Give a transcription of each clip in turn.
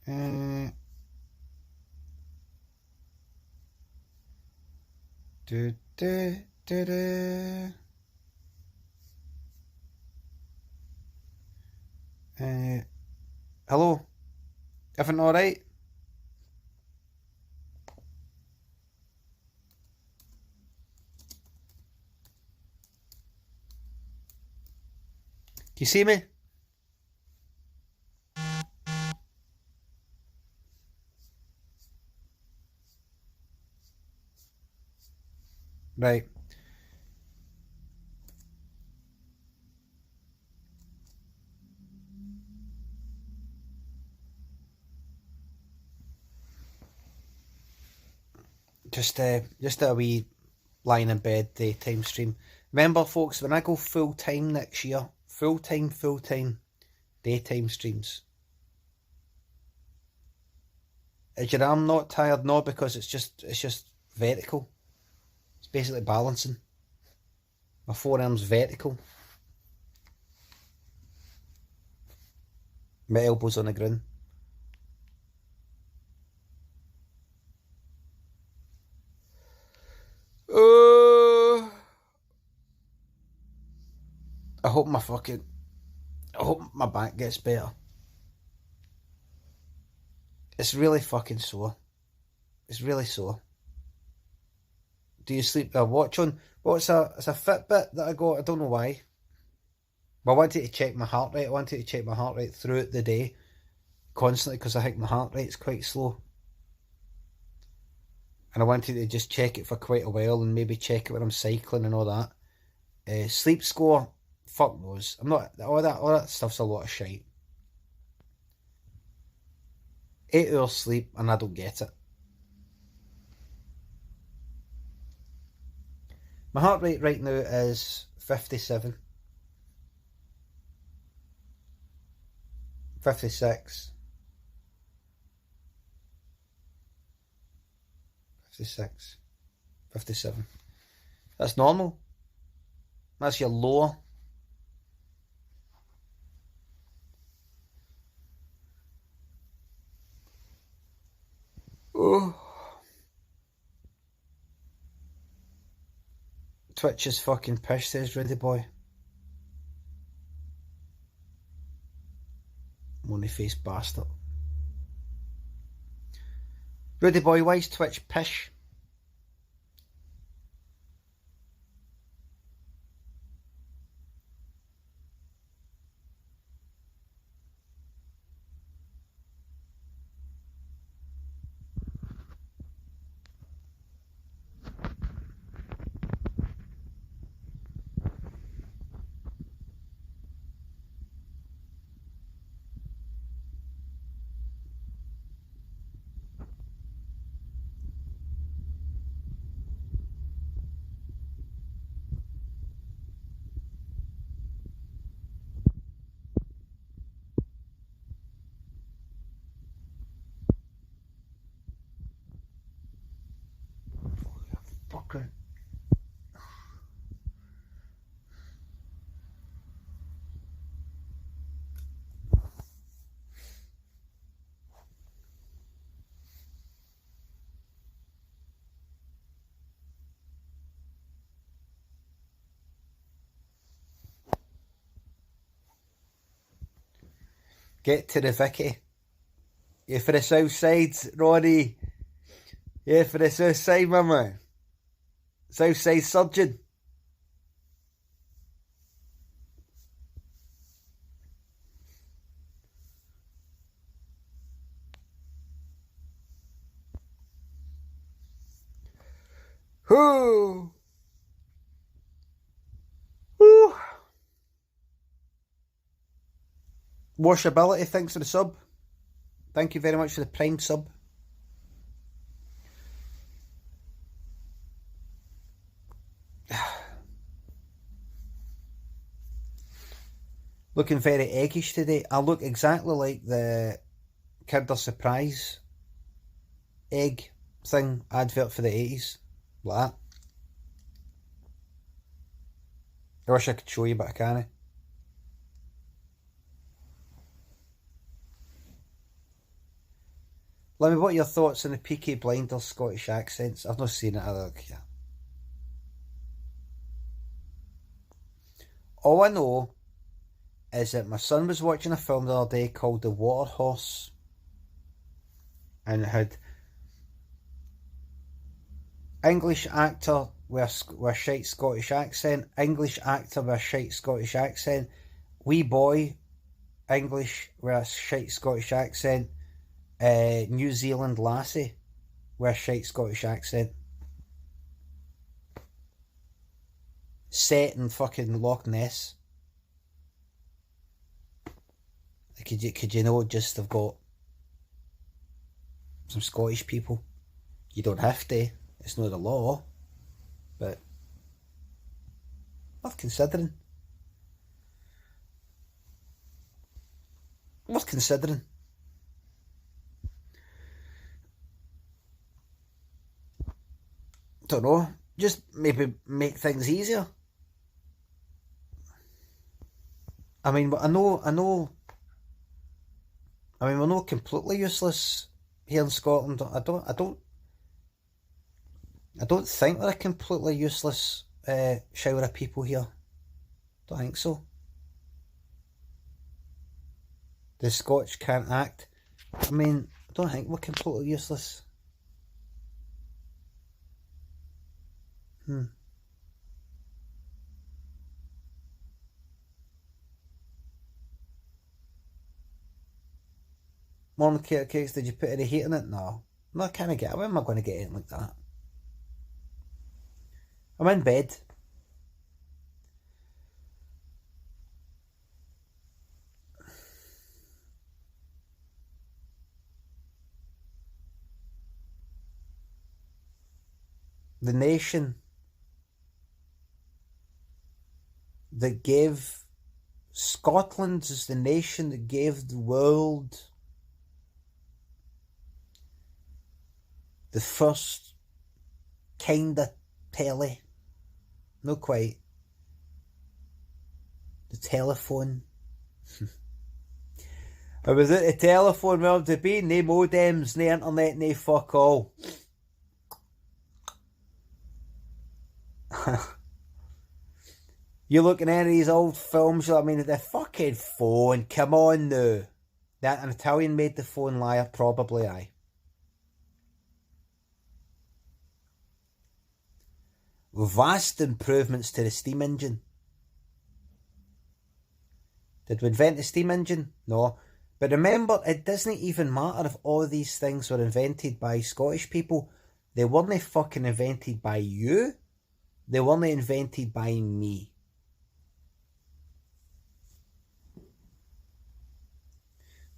Uh, do, do, do, do. Hello? Everything alright? Can you see me? Right. Just a wee lying in bed daytime stream. Remember, folks, when I go full time next year, full time, daytime streams. Is your arm not tired? No, because it's just vertical. It's basically balancing. My forearm's vertical. My elbow's on the ground. I hope my back gets better. It's really fucking sore. It's really sore. Do you sleep with a watch on? Well, it's a Fitbit that I got. I don't know why. But I wanted to check my heart rate. I wanted to check my heart rate throughout the day, constantly, because I think my heart rate's quite slow. And I wanted to just check it for quite a while and maybe check it when I'm cycling and all that. Sleep score, fuck knows. I'm not, all that stuff's a lot of shite. 8 hours sleep and I don't get it. My heart rate right now is 57. 56. 56. 57. That's normal. That's your lower. Oh. Twitch is fucking pish, says Rudy Boy. Money face bastard. Rudy Boy, why's Twitch pish? Fucker. Get to the Vicky. Yeah, for the south side, Ronnie. Yeah, for the south side, my man. South side surgeon. Whoo! Woo! Washability, thanks for the sub. Thank you very much for the Prime sub. Looking very eggish today. I look exactly like the Kinder Surprise egg thing advert for the 80s. Like that. I wish I could show you, but I can't. Let me, what are your thoughts on the Peaky Blinders Scottish accents? I've not seen it. I don't care. All I know is that my son was watching a film the other day called The Water Horse, and it had English actor with a shite Scottish accent, English actor with a shite Scottish accent, wee boy, English with a shite Scottish accent, New Zealand lassie with a shite Scottish accent. Set in fucking Loch Ness. Could you know, just have got some Scottish people? You don't have to. It's not the law, but worth considering. Worth considering. Don't know. Just maybe make things easier. I mean, I know. I mean, we're not completely useless here in Scotland. I don't think we're a completely useless shower of people here. Don't think so. The Scotch can't act. I mean, I don't think we're completely useless. Morning cakes, did you put any heat in it? No. No, I can't get. When am I going to get anything like that? I'm in bed. The nation that gave Scotland is the nation that gave the world the first kind of telly. Not quite. The telephone. And without the telephone, well, to be no modems, no internet, no fuck all. You look at any of these old films, I mean, the fucking phone, come on now. That an Italian made the phone, liar, probably, aye. Vast improvements to the steam engine. Did we invent the steam engine? No. But remember, it doesn't even matter if all of these things were invented by Scottish people. They weren't fucking invented by you. They weren't invented by me.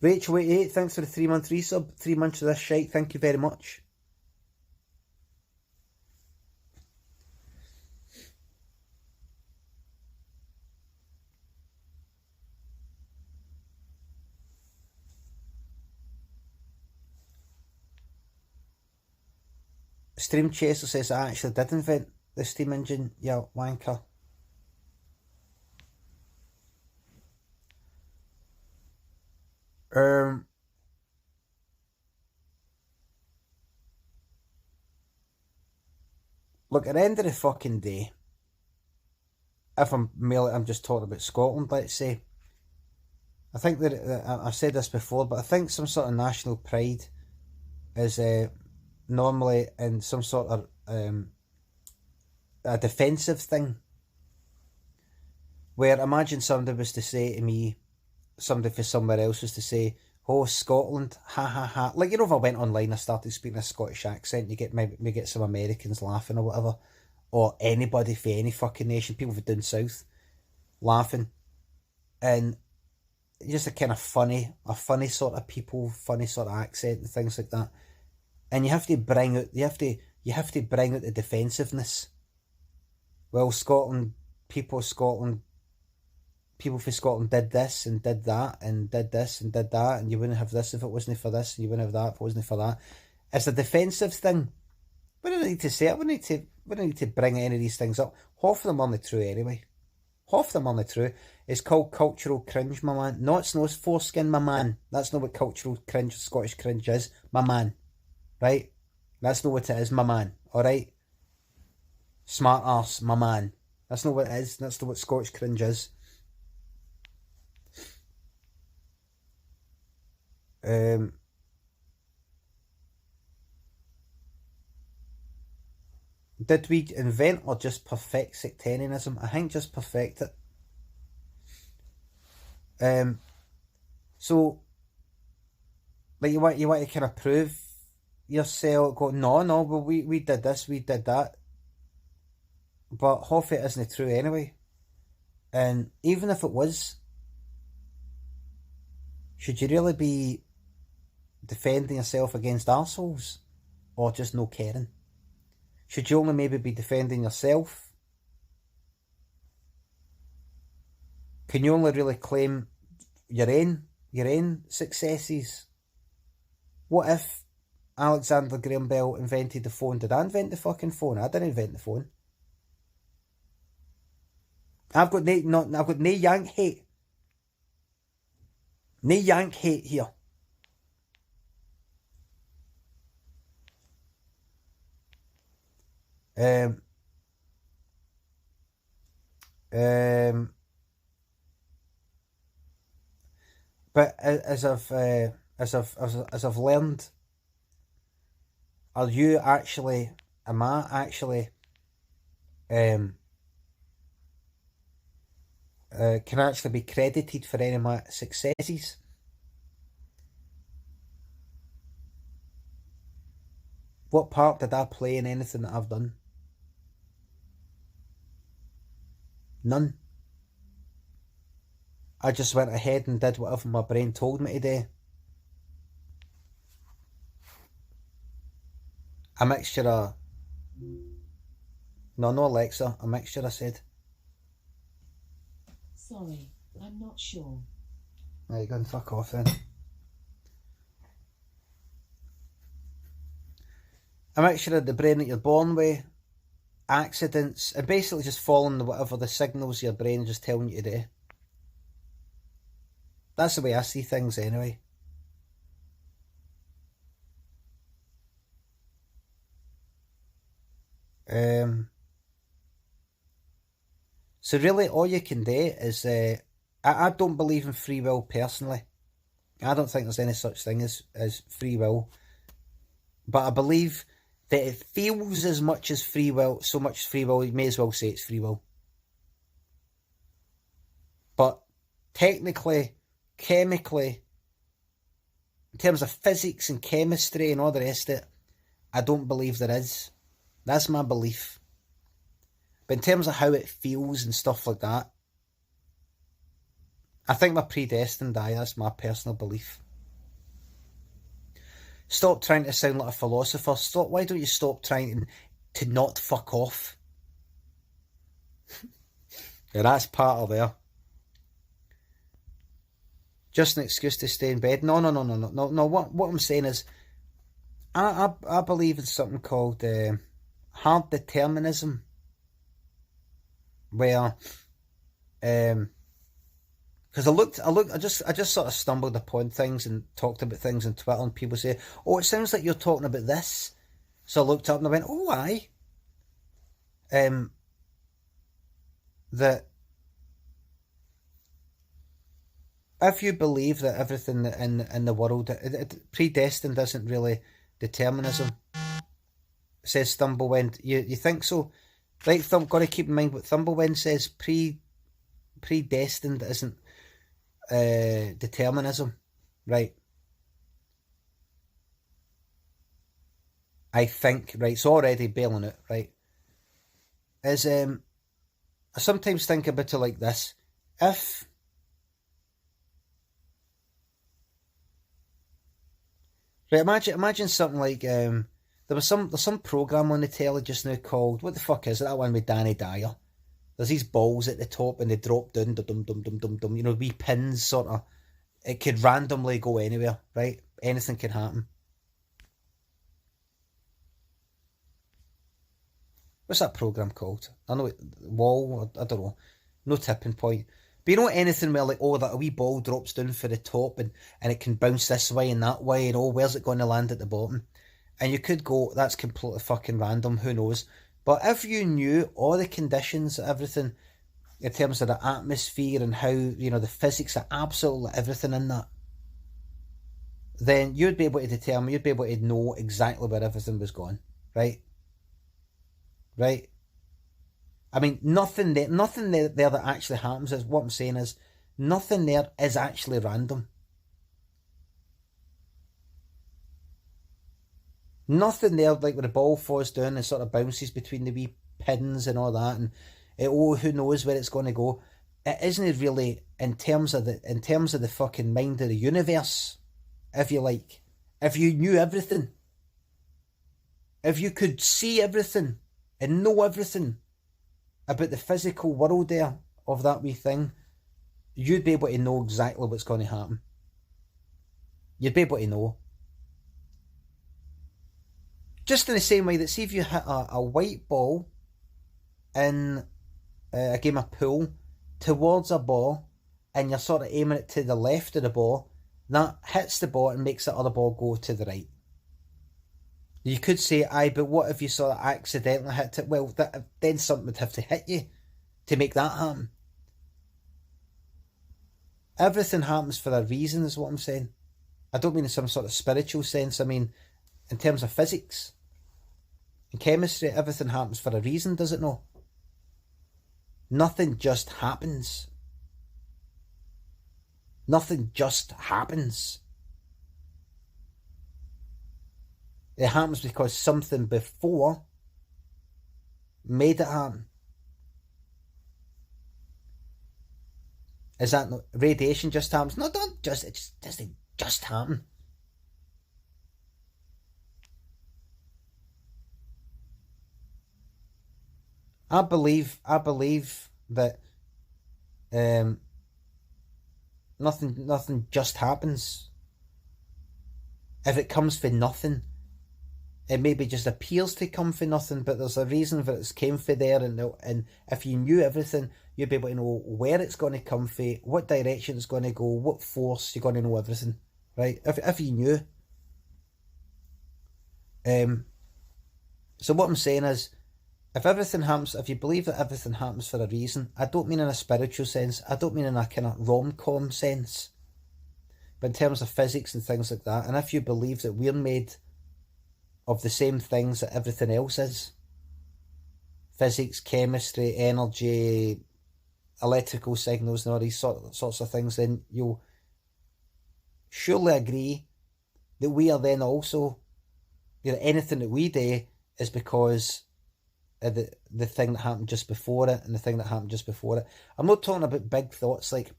Rachel88, thanks for the 3-month resub. 3 months of this shite, thank you very much. Stream Chaser says I actually did invent the steam engine, you wanker. Look, at the end of the fucking day, if I'm just talking about Scotland, let's say, I think that I've said this before, but I think some sort of national pride is normally in some sort of a defensive thing. Where imagine somebody was to say to me, somebody for somewhere else was to say, oh, Scotland, ha ha ha. Like, you know, if I went online, I started speaking a Scottish accent, you get maybe get some Americans laughing or whatever, or anybody for any fucking nation, people from down south, laughing. And just a kind of funny sort of people, funny sort of accent and things like that. And you have to bring out, bring out the defensiveness. Well, people from Scotland did this and did that and did this and did that, and you wouldn't have this if it wasn't for this, and you wouldn't have that if it wasn't for that. It's a defensive thing. We don't need to say it. We don't need to bring any of these things up. Half of them aren't true anyway. half of them aren't true. It's called cultural cringe, my man. No, it's no foreskin, my man. That's not what cultural cringe, Scottish cringe is, my man. Right? That's not what it is, my man. Alright? Smart arse, my man. That's not what it is. That's not what Scottish cringe is. Did we invent or just perfect sectarianism? I think just perfect it. So, like you want to kind of prove yourself. Go, no, well we did this, we did that, but half it isn't true anyway. And even if it was, should you really be defending yourself against arseholes, or just no caring? Should you only maybe be defending yourself? Can you only really claim your own successes? What if Alexander Graham Bell invented the phone? Did I invent the fucking phone? I didn't invent the phone. I've got no Yank hate. No Yank hate here. But as I've learned, am I actually can actually be credited for any of my successes? What part did I play in anything that I've done? None. I just went ahead and did whatever my brain told me to do. A mixture of... No, Alexa. A mixture, I said. Sorry, I'm not sure. Right, go and fuck off then. A mixture of the brain that you're born with, accidents, and basically just following whatever the signals your brain is just telling you to do. That's the way I see things anyway. So really all you can do is... I don't believe in free will personally. I don't think there's any such thing as free will. But I believe that it feels as much as free will, so much free will, you may as well say it's free will. But technically, chemically, in terms of physics and chemistry and all the rest of it, I don't believe there is. That's my belief. But in terms of how it feels and stuff like that, I think we're predestined, that's my personal belief. Stop trying to sound like a philosopher. Why don't you stop trying to not fuck off? Yeah, that's part of there. Just an excuse to stay in bed. No. What I'm saying is, I believe in something called hard determinism, where because I just sort of stumbled upon things and talked about things on Twitter, and people say, "Oh, it sounds like you're talking about this." So I looked up and I went, "Oh, aye." That if you believe that everything in the world, predestined isn't really determinism, says Thumblewind. You think so? Right, got to keep in mind what Thumblewind says. Predestined isn't determinism, right? I think, right, it's already bailing it, right? Is I sometimes think about it like this: if imagine something like there's some program on the telly just now called, what the fuck is it? That one with Danny Dyer. There's these balls at the top and they drop down, dum dum dum dum dum. You know, wee pins sort of. It could randomly go anywhere, right? Anything can happen. What's that program called? I know Wall. I don't know. No tipping point. But you know anything where like, oh, that a wee ball drops down for the top and it can bounce this way and that way and oh, where's it going to land at the bottom? And you could go, that's completely fucking random, who knows? But if you knew all the conditions, everything, in terms of the atmosphere and how, the physics of absolutely everything in that, then you'd be able to determine, you'd be able to know exactly where everything was going, right? Right? I mean, nothing there that actually happens is, what I'm saying is, nothing there is actually random. Nothing there, like when the ball falls down and sort of bounces between the wee pins and all that, and who knows where it's going to go. It isn't really in terms of the fucking mind of the universe, if you like. If you knew everything, if you could see everything and know everything about the physical world there of that wee thing, you'd be able to know exactly what's going to happen. You'd be able to know. Just in the same way that, see if you hit a white ball in a game of pool towards a ball and you're sort of aiming it to the left of the ball, that hits the ball and makes the other ball go to the right. You could say, aye, but what if you sort of accidentally hit it? Well, then something would have to hit you to make that happen. Everything happens for a reason, is what I'm saying. I don't mean in some sort of spiritual sense. I mean, in terms of physics and chemistry, everything happens for a reason, does it not? Nothing just happens. Nothing just happens. It happens because something before made it happen. Is that not radiation just happens? No, don't just, it just doesn't just happen. I believe that nothing just happens. If it comes for nothing, it maybe just appears to come for nothing, but there's a reason that it's came for there, and if you knew everything, you'd be able to know where it's going to come for, what direction it's going to go, what force. You're going to know everything, right? If you knew. So what I'm saying is, if everything happens, if you believe that everything happens for a reason, I don't mean in a spiritual sense, I don't mean in a kind of rom-com sense, but in terms of physics and things like that, and if you believe that we're made of the same things that everything else is, physics, chemistry, energy, electrical signals and all these sorts of things, then you'll surely agree that we are then also, anything that we do is because the thing that happened just before it and the thing that happened just before it. I'm not talking about big thoughts like,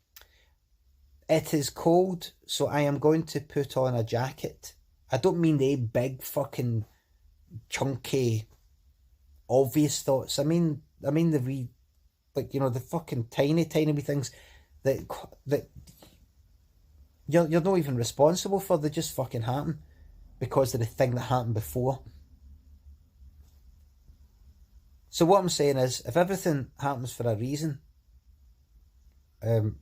it is cold, so I am going to put on a jacket. I don't mean the big fucking chunky obvious thoughts. I mean the wee, like, the fucking tiny wee things that you're not even responsible for. They just fucking happen because of the thing that happened before. So what I'm saying is, if everything happens for a reason, in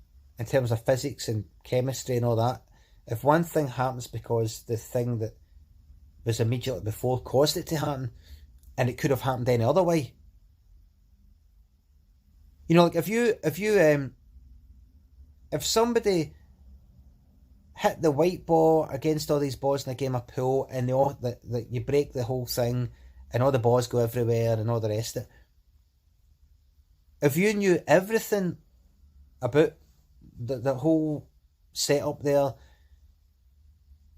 terms of physics and chemistry and all that, if one thing happens because the thing that was immediately before caused it to happen, and it could have happened any other way. Like if somebody hit the white ball against all these balls in a game of pool, and that you break the whole thing, and all the balls go everywhere and all the rest of it. If you knew everything about the whole setup there,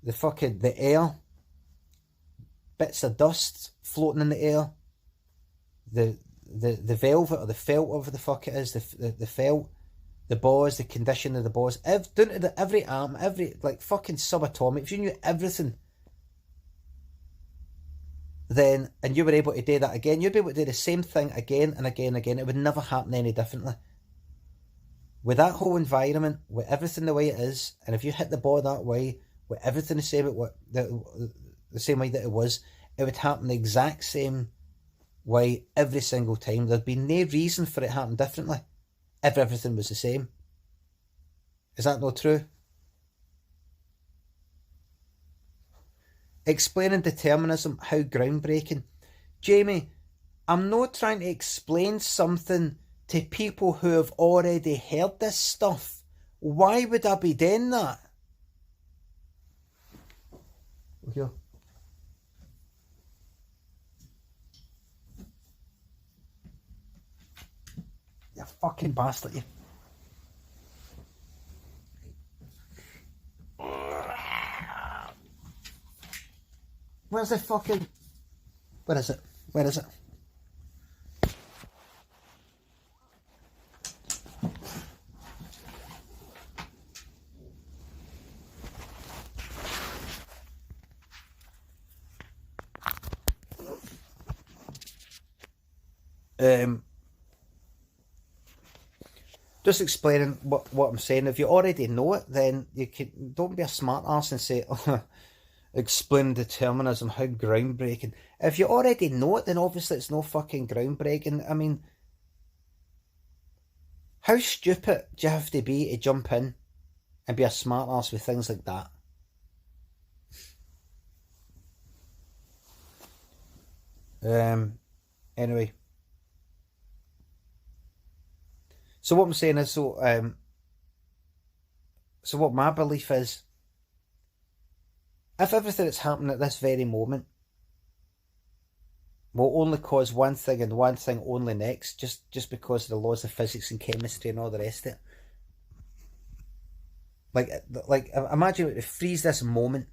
the air, bits of dust floating in the air, the velvet or the felt, whatever the fuck it is, the felt, the balls, the condition of the balls, down to every atom, every, like, fucking subatomic. If you knew everything, then, and you were able to do that again, you'd be able to do the same thing again and again and again. It would never happen any differently. With that whole environment, with everything the way it is, and if you hit the ball that way, with everything the same, the same way that it was, it would happen the exact same way every single time. There'd be no reason for it to happen differently. if everything was the same. Is that not true? Explaining determinism, how groundbreaking. Jamie, I'm not trying to explain something to people who have already heard this stuff. Why would I be doing that? Here. You fucking bastard, you. Where's the fucking... Where is it? Where is it? Just explaining what I'm saying. If you already know it, then you can don't be a smart ass and say, oh, explain determinism, how groundbreaking. If you already know it, then obviously it's no fucking groundbreaking. I mean, how stupid do you have to be to jump in and be a smart ass with things like that? Anyway. So what I'm saying is, so what my belief is, if everything that's happening at this very moment will only cause one thing and one thing only next, just because of the laws of physics and chemistry and all the rest of it. Like imagine it freeze this moment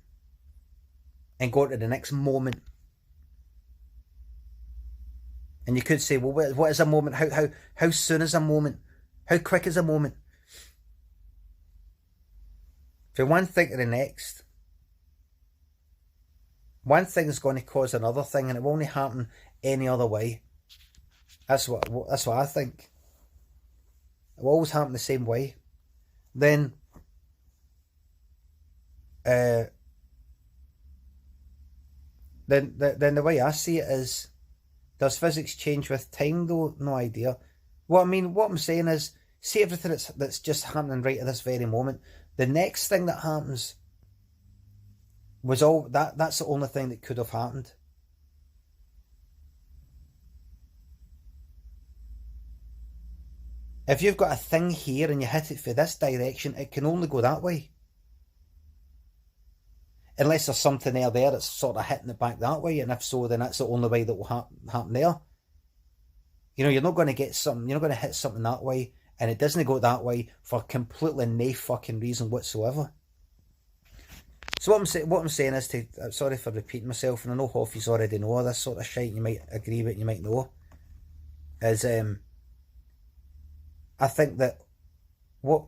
and go to the next moment. And you could say, well, what is a moment? How soon is a moment? How quick is a moment? From one thing to the next, one thing is going to cause another thing, and it won't happen any other way. That's what I think. It will always happen the same way. Then, then the way I see it is, does physics change with time though? No idea. What I'm saying is, see everything that's just happening right at this very moment. The next thing that happens was all that's the only thing that could have happened. If you've got a thing here and you hit it for this direction, it can only go that way. Unless there's something there that's sort of hitting it back that way, and if so, then that's the only way that will happen there. You know, you're not going to get something, you're not going to hit something that way, and it doesn't go that way for completely no fucking reason whatsoever. So what I'm saying is sorry for repeating myself, and I know Hoffy's already know all this sort of shit, you might agree with it, you might know, is I think that what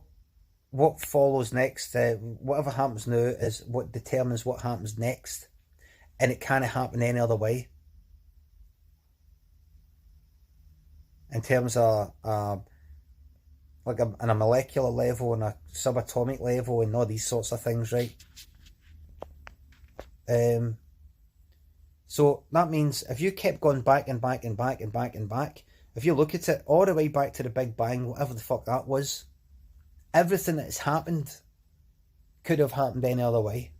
follows next, whatever happens now is what determines what happens next, and it can't happen any other way. In terms of like on a molecular level and a subatomic level and all these sorts of things, right? So that means if you kept going back and back and back and back and back, if you look at it all the way back to the Big Bang, whatever the fuck that was, everything that's happened could have happened any other way.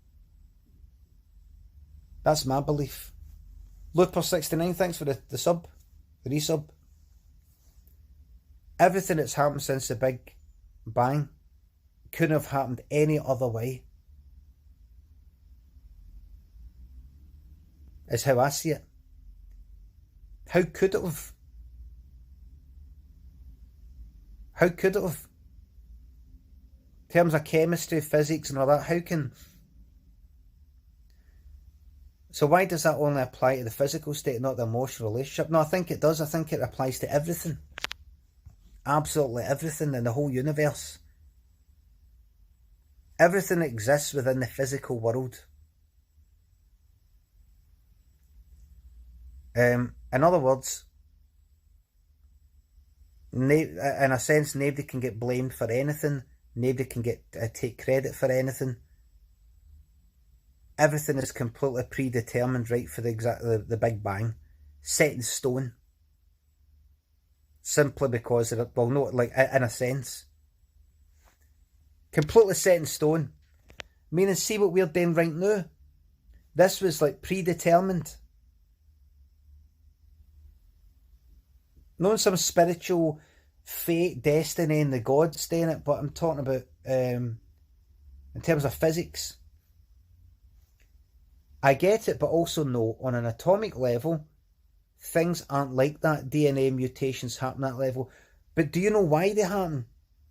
That's my belief. Looper69, thanks for the sub, the resub. Everything that's happened since the Big Bang couldn't have happened any other way. Is how I see it. How could it have? How could it have? In terms of chemistry, physics and all that, how can... So why does that only apply to the physical state, not the emotional relationship? No, I think it does. I think it applies to everything. Absolutely everything in the whole universe. Everything that exists within the physical world. In other words, in a sense, nobody can get blamed for anything. Nobody can take credit for anything. Everything is completely predetermined right for the Big Bang, set in stone. simply because of it. Well, no, like in a sense, completely set in stone. Meaning, see what we're doing right now. This was like predetermined. Not some spiritual fate, destiny, and the gods doing it, but I'm talking about in terms of physics. I get it, but also no, on an atomic level, things aren't like that. DNA mutations happen at that level. But do you know why they happen?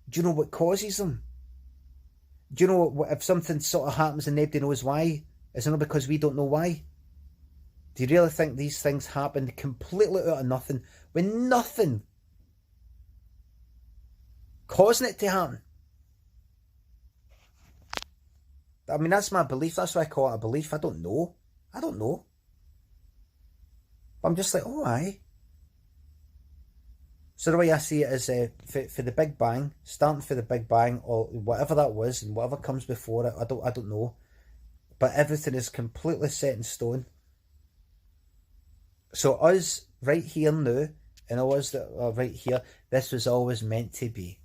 Do you know what causes them? Do you know what, if something sort of happens and nobody knows why? Is it not because we don't know why? Do you really think these things happen completely out of nothing, with nothing causing it to happen? I mean, that's my belief. That's why I call it a belief. I don't know. I'm just like, oh, aye. So the way I see it is for the Big Bang, starting for the Big Bang, or whatever that was, and whatever comes before it, I don't know. But everything is completely set in stone. So us right here now, and us that are right here, this was always meant to be.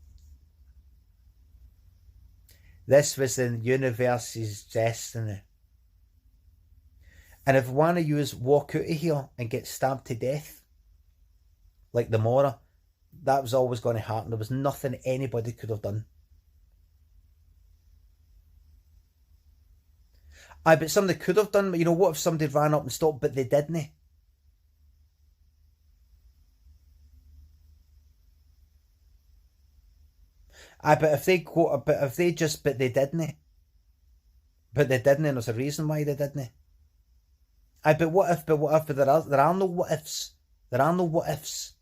This was the universe's destiny. And if one of you walk out of here and get stabbed to death, like the Mora, that was always going to happen. There was nothing anybody could have done. Aye, but somebody could have done, but you know, what if somebody ran up and stopped, but they didn't? Aye, but if they didn't. But they didn't, and there's a reason why they didn't. Aye, but what if, but there are no what ifs. There are no what ifs.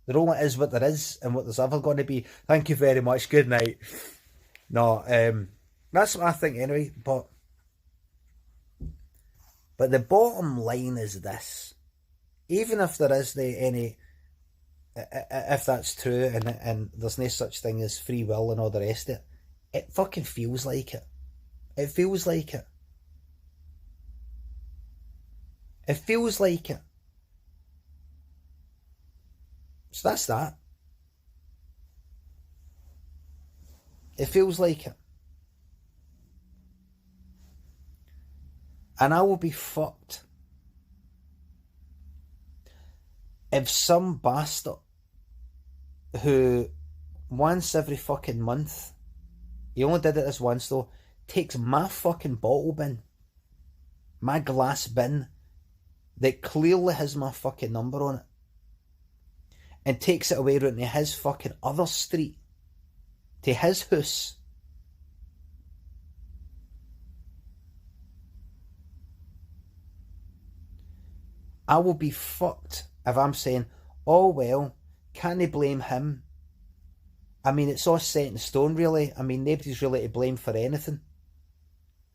There only is what there is, and what there's ever going to be. Thank you very much. Good night. No, that's what I think anyway. But the bottom line is this: even if there is any, if that's true, and there's no such thing as free will and all the rest of it, it fucking feels like it. It feels like it. It feels like it. So that's that. It feels like it. And I will be fucked if some bastard who once every fucking month, he only did it this once though, takes my fucking bottle bin, my glass bin, that clearly has my fucking number on it, and takes it away round to his fucking other street, to his house. I will be fucked if I'm saying, oh well, can they blame him? I mean, it's all set in stone really. I mean, nobody's really to blame for anything.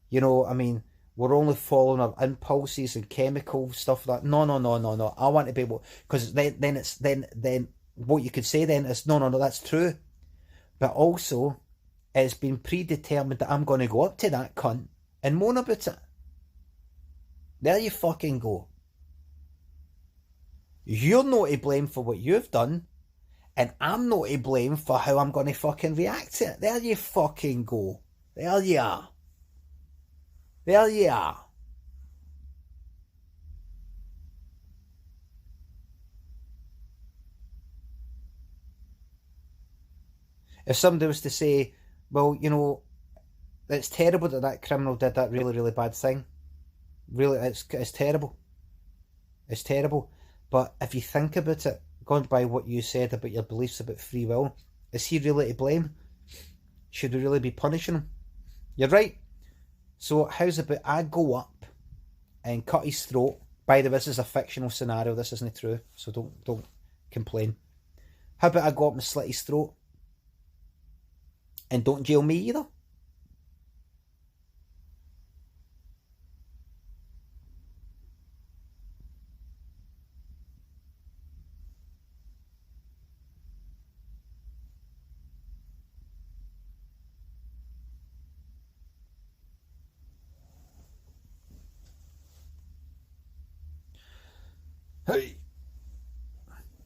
You know, I mean, we're only following our impulses and chemical stuff like that. No. I want to be able, because then what you could say then is no, that's true. But also, it's been predetermined that I'm going to go up to that cunt and moan about it. There you fucking go. You're not to blame for what you've done, and I'm not to blame for how I'm going to fucking react to it. There you fucking go. There you are. There you are. If somebody was to say, well, you know, it's terrible that criminal did that really, really bad thing. Really, it's terrible. It's terrible. But if you think about it, going by what you said about your beliefs about free will, is he really to blame? Should we really be punishing him? You're right. So how's about I go up and cut his throat? By the way, this is a fictional scenario. This isn't true, so don't complain. How about I go up and slit his throat? And don't jail me either. Hey.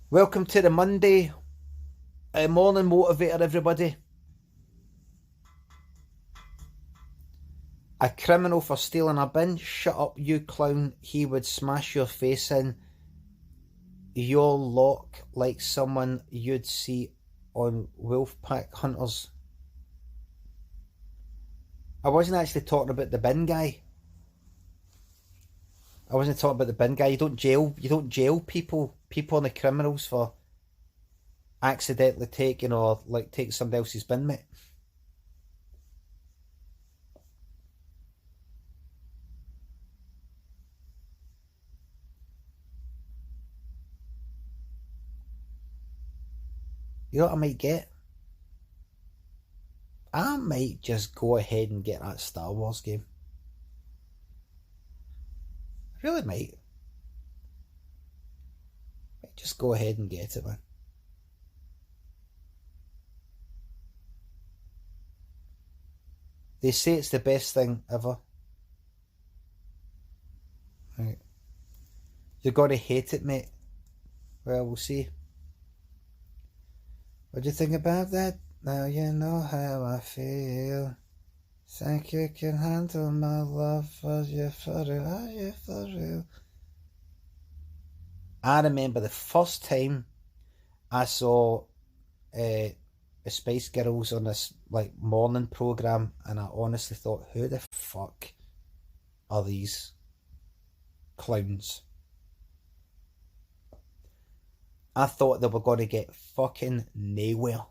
Welcome to the Monday Morning motivator, everybody. A criminal for stealing a bin. Shut up, you clown. He would smash your face in your lock like someone you'd see on Wolfpack Hunters. I wasn't actually talking about the bin guy. I wasn't talking about the bin guy. You don't jail people on the criminals for accidentally taking or like taking somebody else's bin, mate. You know what I might get? I might just go ahead and get that Star Wars game. I really might. Just go ahead and get it, man. They say it's the best thing ever. Right. You're gonna hate it, mate. Well, we'll see. What do you think about that? Now you know how I feel. Think you can handle my love? Are you for real? Are you for real? I remember the first time I saw the Spice Girls on this like morning programme, and I honestly thought, who the fuck are these clowns? I thought they were going to get fucking nowhere.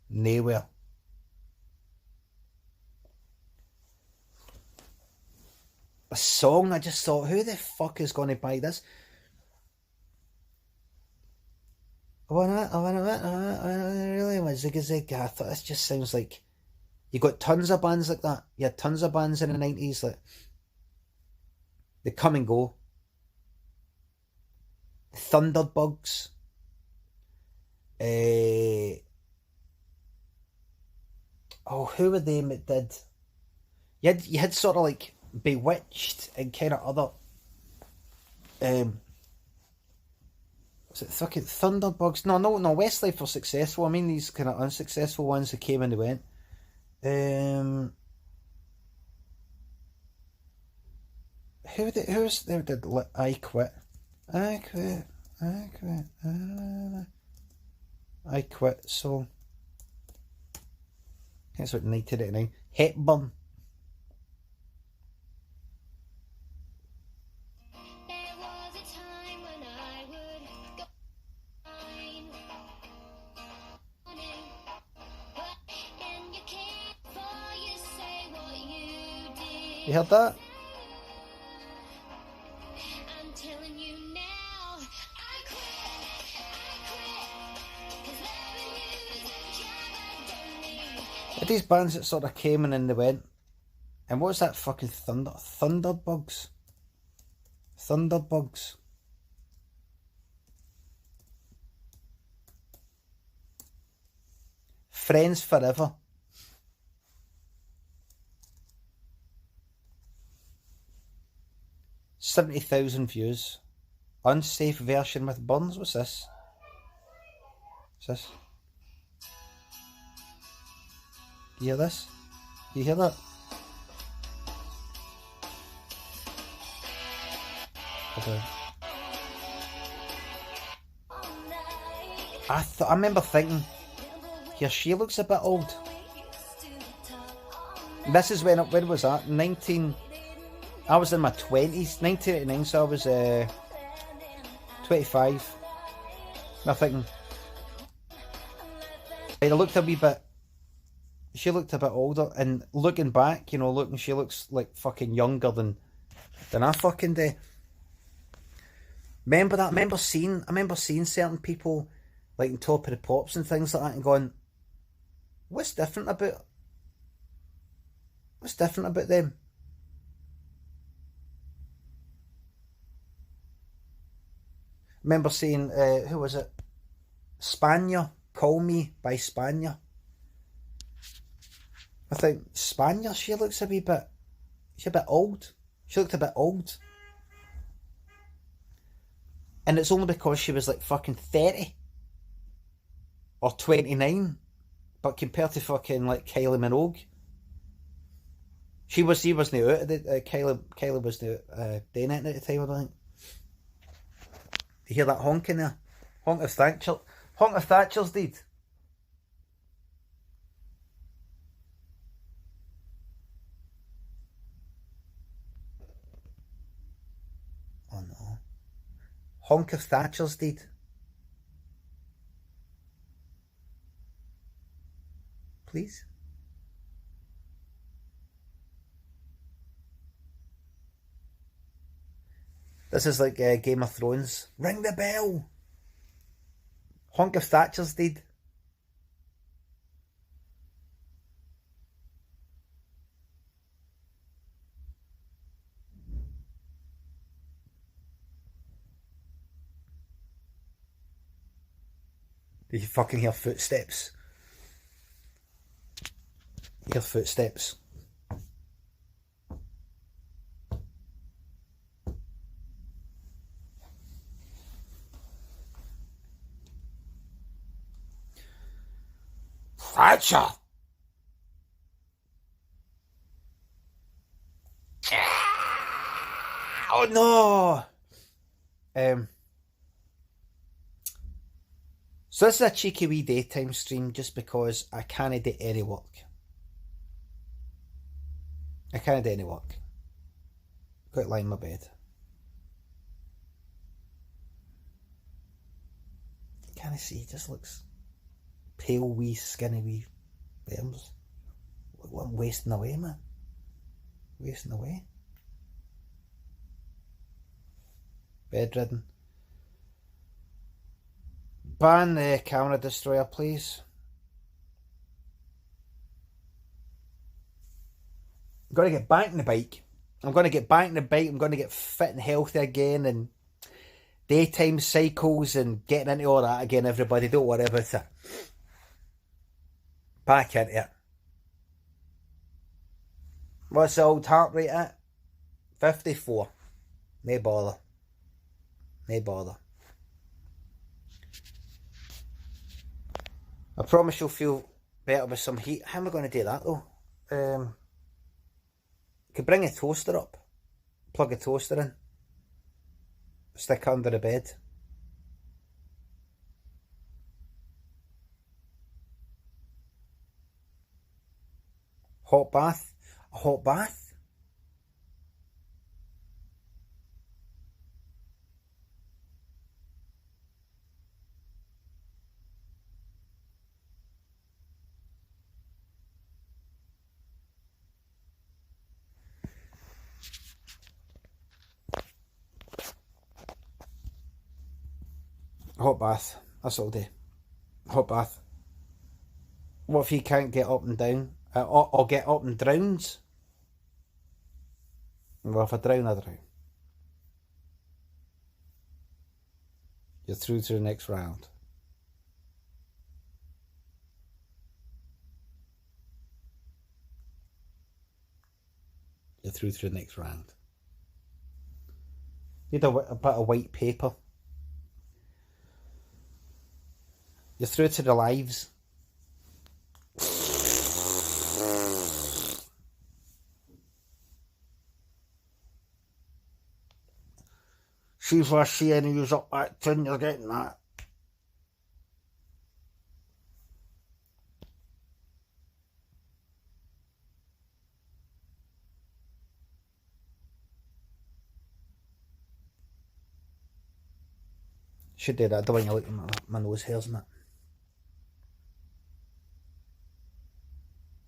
Nowhere. A song, I just thought, who the fuck is going to buy this? I really want Zigga Zig. I thought this just sounds like you got tons of bands like that. You had tons of bands in the 90s like they come and go. Thunderbugs. Who were they that did? You had sort of like Bewitched and kind of other. Was it fucking Thunderbugs? No. Westlife were successful. I mean, these kind of unsuccessful ones that came and they went. Who's there? Did I Quit? I Quit. So that's what 1989. Hepburn. You heard that? These bands that sort of came and then they went. And what was that fucking Thunderbugs? Thunderbugs. Friends Forever. $70,000 views. Unsafe version with Burns. What's this? What's this? You hear this? You hear that? Okay. I remember thinking, here she looks a bit old. This is when was that? I was in my 20s, 1989, so I was 25. I'm thinking, I looked a wee bit. She looked a bit older, and looking back, she looks like fucking younger than I fucking do. Remember that? I remember seeing certain people like on Top of the Pops and things like that, and going, what's different about them? Remember seeing who was it? Spanier, Call Me by Spanier. I think Spanier, she's a bit old. She looked a bit old. And it's only because she was like fucking 30. or 29, but compared to fucking like Kylie Minogue, she wasn't out at the Kylie wasn't doing it at the time. I don't think. You hear that honking there? Honk of Thatcher. Honk of Thatcher's deed. Oh no. Honk of Thatcher's deed. Please. This is like Game of Thrones. Ring the bell. Honk of Thatcher's deed. Did you fucking hear footsteps? You hear footsteps. Thatcher! Oh no! So this is a cheeky wee daytime stream just because I can't do any work. I can't do any work. Got to lie in my bed. Can't see, he just looks pale wee, skinny wee worms. Look, I'm wasting away, man. Wasting away. Bedridden. Ban the camera destroyer, please. I'm going to get back in the bike. I'm going to get back in the bike. I'm going to get fit and healthy again and daytime cycles and getting into all that again, everybody. Don't worry about it. Back into it. What's the old heart rate at? 54. No bother. No bother. I promise you'll feel better with some heat. How am I going to do that though? Could bring a toaster up. Plug a toaster in. Stick it under the bed. Hot bath. A hot bath? Hot bath. That's all day. Hot bath. What if he can't get up and down? Or get up and drowns? Well, if I drown, I drown. You're through to the next round. You're through to the next round. Need a bit of white paper. You're through to the lives. See if I see any use up that tin, you're getting that. Should do that. I don't want you looking at my nose hairs and that.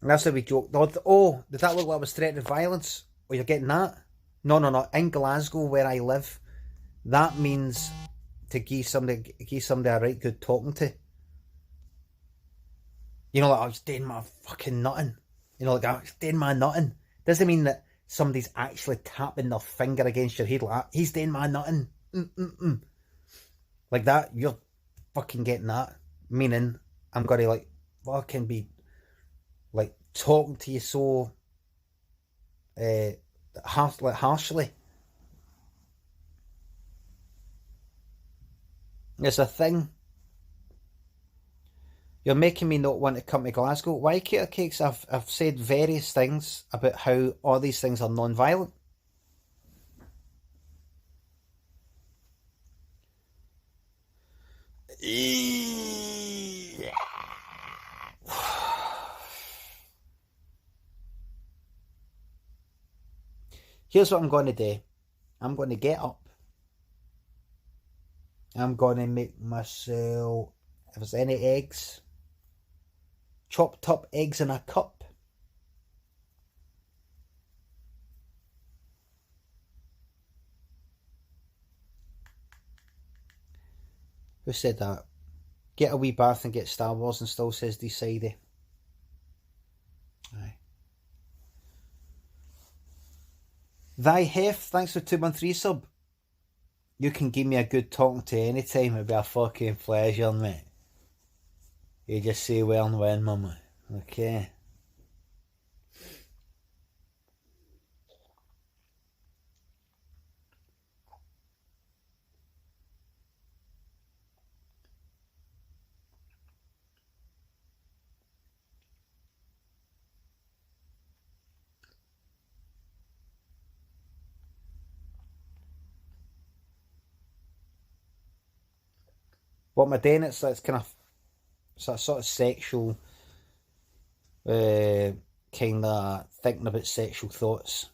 And that's how we joke. Oh, did that look like I was threatening violence? Oh, you're getting that? No. In Glasgow, where I live, that means to give somebody a right good talking to. You know, like I was doing my fucking nutting. You know, like I was doing my nutting. Doesn't mean that somebody's actually tapping their finger against your head like that. He's doing my nutting. Like that, you're fucking getting that. Meaning, I'm gonna like fucking be like talking to you so harshly. It's a thing. You're making me not want to come to Glasgow. Why, Cater Cakes? I've said various things about how all these things are non-violent. Here's what I'm going to do. I'm going to get up. I'm going to make myself, if there's any eggs, chopped up eggs in a cup. Who said that? Get a wee bath and get Star Wars and still says Decidey. Aye. Thy Hef, thanks for 213 sub. You can give me a good talking to any time. It'd be a fucking pleasure, mate. You just say well and when, mama. Okay. What am I doing? It's kind of, it's a sort of sexual, kind of thinking about sexual thoughts.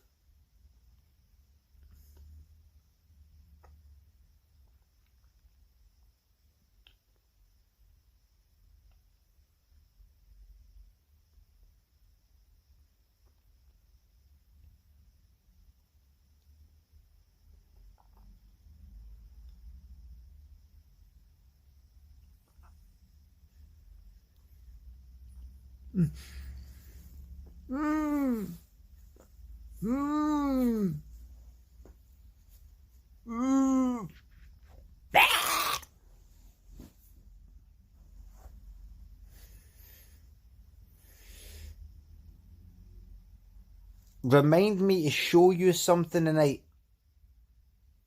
Remind me to show you something tonight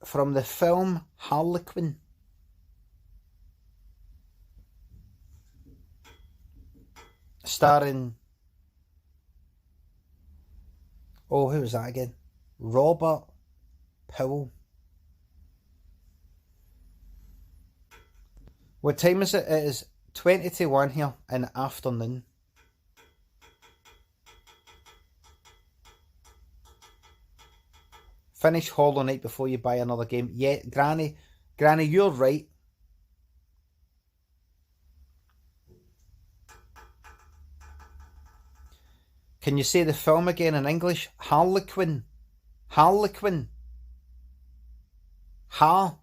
from the film Harlequin. Starring, oh, who was that again? Robert Powell. What time is it? It is 20 to 1 here in the afternoon. Finish Hollow Knight before you buy another game. Yeah, Granny, you're right. Can you say the film again in English? Harlequin. Harlequin. Harlequin.